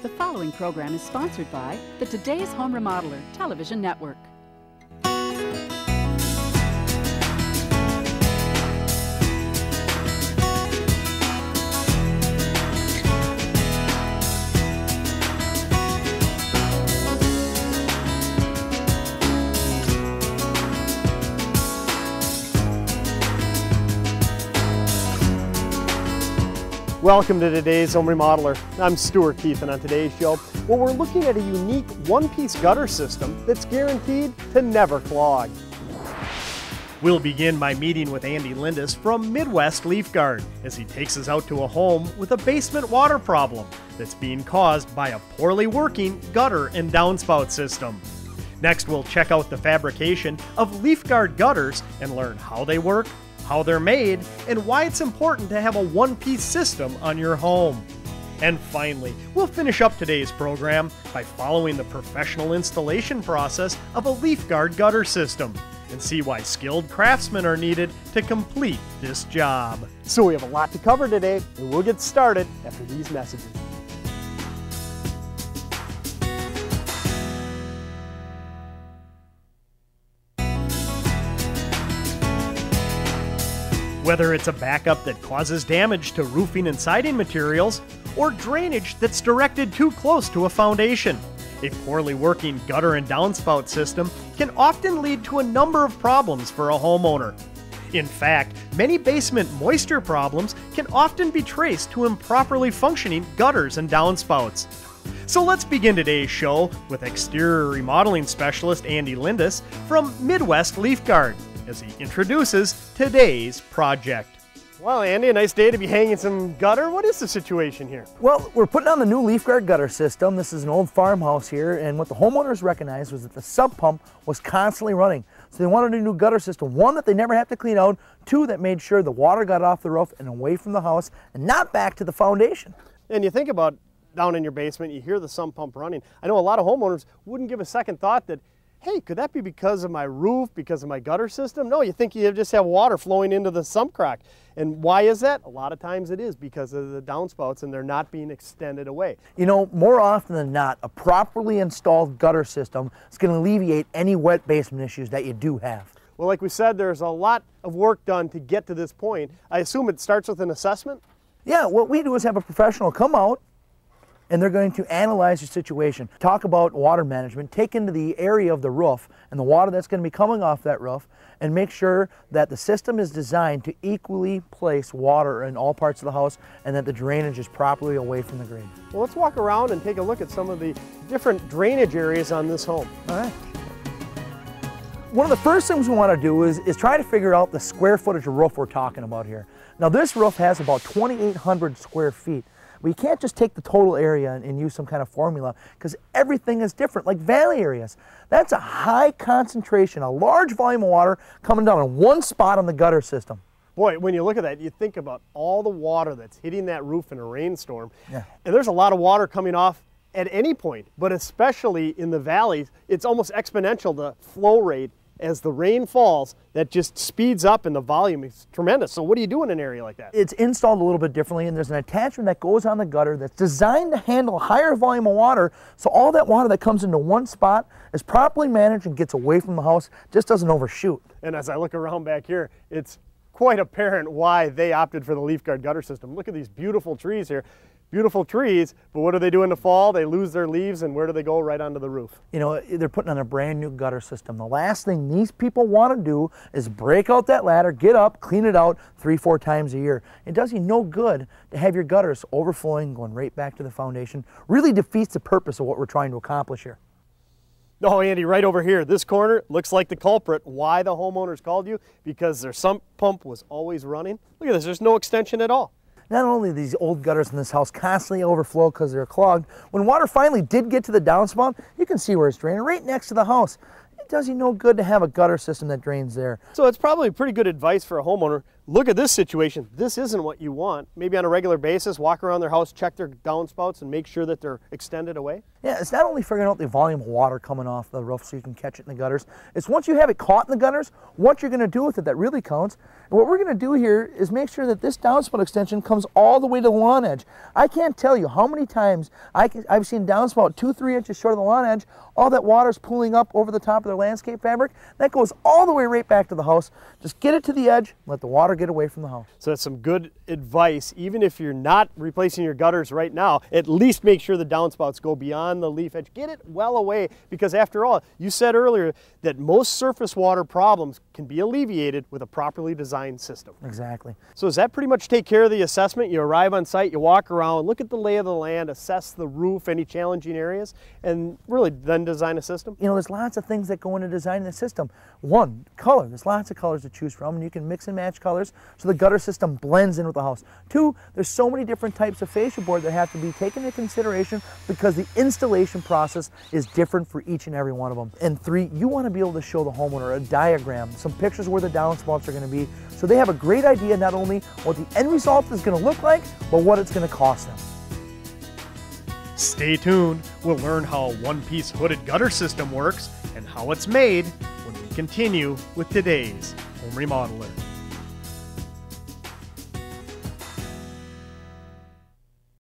The following program is sponsored by the Today's Home Remodeler television network. Welcome to today's Home Remodeler. I'm Stuart Keith, and on today's show, well, we're looking at a unique one-piece gutter system that's guaranteed to never clog. We'll begin by meeting with Andy Lindis from Midwest LeafGuard as he takes us out to a home with a basement water problem that's being caused by a poorly working gutter and downspout system. Next, we'll check out the fabrication of LeafGuard gutters and learn how they work, how they're made, and why it's important to have a one-piece system on your home. And finally, we'll finish up today's program by following the professional installation process of a LeafGuard gutter system and see why skilled craftsmen are needed to complete this job. So we have a lot to cover today, and we'll get started after these messages. Whether it's a backup that causes damage to roofing and siding materials, or drainage that's directed too close to a foundation, a poorly working gutter and downspout system can often lead to a number of problems for a homeowner. In fact, many basement moisture problems can often be traced to improperly functioning gutters and downspouts. So let's begin today's show with exterior remodeling specialist Andy Lindis from Midwest LeafGuard as he introduces today's project. Well, Andy, a nice day to be hanging some gutter. What is the situation here? Well, we're putting on the new LeafGuard gutter system. This is an old farmhouse here, and what the homeowners recognized was that the sump pump was constantly running. So they wanted a new gutter system, one that they never have to clean out, two that made sure the water got off the roof and away from the house and not back to the foundation. And you think about down in your basement, you hear the sump pump running. I know a lot of homeowners wouldn't give a second thought that, hey, could that be because of my roof, because of my gutter system? No, you think you just have water flowing into the sump crack. And why is that? A lot of times it is because of the downspouts and they're not being extended away. You know, more often than not, a properly installed gutter system is going to alleviate any wet basement issues that you do have. Well, like we said, there's a lot of work done to get to this point. I assume it starts with an assessment? Yeah, what we do is have a professional come out, and they're going to analyze your situation, talk about water management, take into the area of the roof and the water that's going to be coming off that roof, and make sure that the system is designed to equally place water in all parts of the house and that the drainage is properly away from the grade. Well, let's walk around and take a look at some of the different drainage areas on this home. All right. One of the first things we want to do is try to figure out the square footage of roof we're talking about here. Now, this roof has about 2,800 square feet. We can't just take the total area and use some kind of formula because everything is different, like valley areas. That's a high concentration, a large volume of water coming down in one spot on the gutter system. Boy, when you look at that, you think about all the water that's hitting that roof in a rainstorm. Yeah. And there's a lot of water coming off at any point, but especially in the valleys, it's almost exponential, the flow rate. As the rain falls, that just speeds up and the volume is tremendous. So what do you do in an area like that? It's installed a little bit differently, and there's an attachment that goes on the gutter that's designed to handle a higher volume of water, so all that water that comes into one spot is properly managed and gets away from the house, just doesn't overshoot. And as I look around back here, it's quite apparent why they opted for the LeafGuard gutter system. Look at these beautiful trees here. Beautiful trees, but what do they do in the fall? They lose their leaves, and where do they go? Right onto the roof. You know, they're putting on a brand new gutter system. The last thing these people want to do is break out that ladder, get up, clean it out 3-4 times a year. It does you no good to have your gutters overflowing, going right back to the foundation. Really defeats the purpose of what we're trying to accomplish here. No, Andy, right over here, this corner looks like the culprit. Why the homeowners called you? Because their sump pump was always running. Look at this, there's no extension at all. Not only do these old gutters in this house constantly overflow because they're clogged, when water finally did get to the downspout, you can see where it's draining right next to the house. It does you no good to have a gutter system that drains there. So it's probably pretty good advice for a homeowner. look at this situation. This isn't what you want. Maybe on a regular basis, walk around their house, check their downspouts, and make sure that they're extended away. Yeah, it's not only figuring out the volume of water coming off the roof so you can catch it in the gutters. It's once you have it caught in the gutters, what you're going to do with it that really counts. And what we're going to do here is make sure that this downspout extension comes all the way to the lawn edge. I can't tell you how many times I've seen downspout 2-3 inches short of the lawn edge. All that water's pooling up over the top of their landscape fabric. That goes all the way right back to the house. Just get it to the edge, let the water get away from the house. So that's some good advice. Even if you're not replacing your gutters right now, at least make sure the downspouts go beyond the leaf edge. Get it well away, because after all, you said earlier that most surface water problems can be alleviated with a properly designed system. Exactly. So does that pretty much take care of the assessment? You arrive on site, you walk around, look at the lay of the land, assess the roof, any challenging areas, and really then design a system? You know, there's lots of things that go into designing the system. One, color. There's lots of colors to choose from, and you can mix and match colors so the gutter system blends in with the house. Two, there's so many different types of fascia board that have to be taken into consideration because the installation process is different for each and every one of them. And three, you want to be able to show the homeowner a diagram, some pictures where the downspouts are going to be, so they have a great idea not only what the end result is going to look like, but what it's going to cost them. Stay tuned. We'll learn how a one-piece hooded gutter system works and how it's made when we continue with today's Home Remodeler.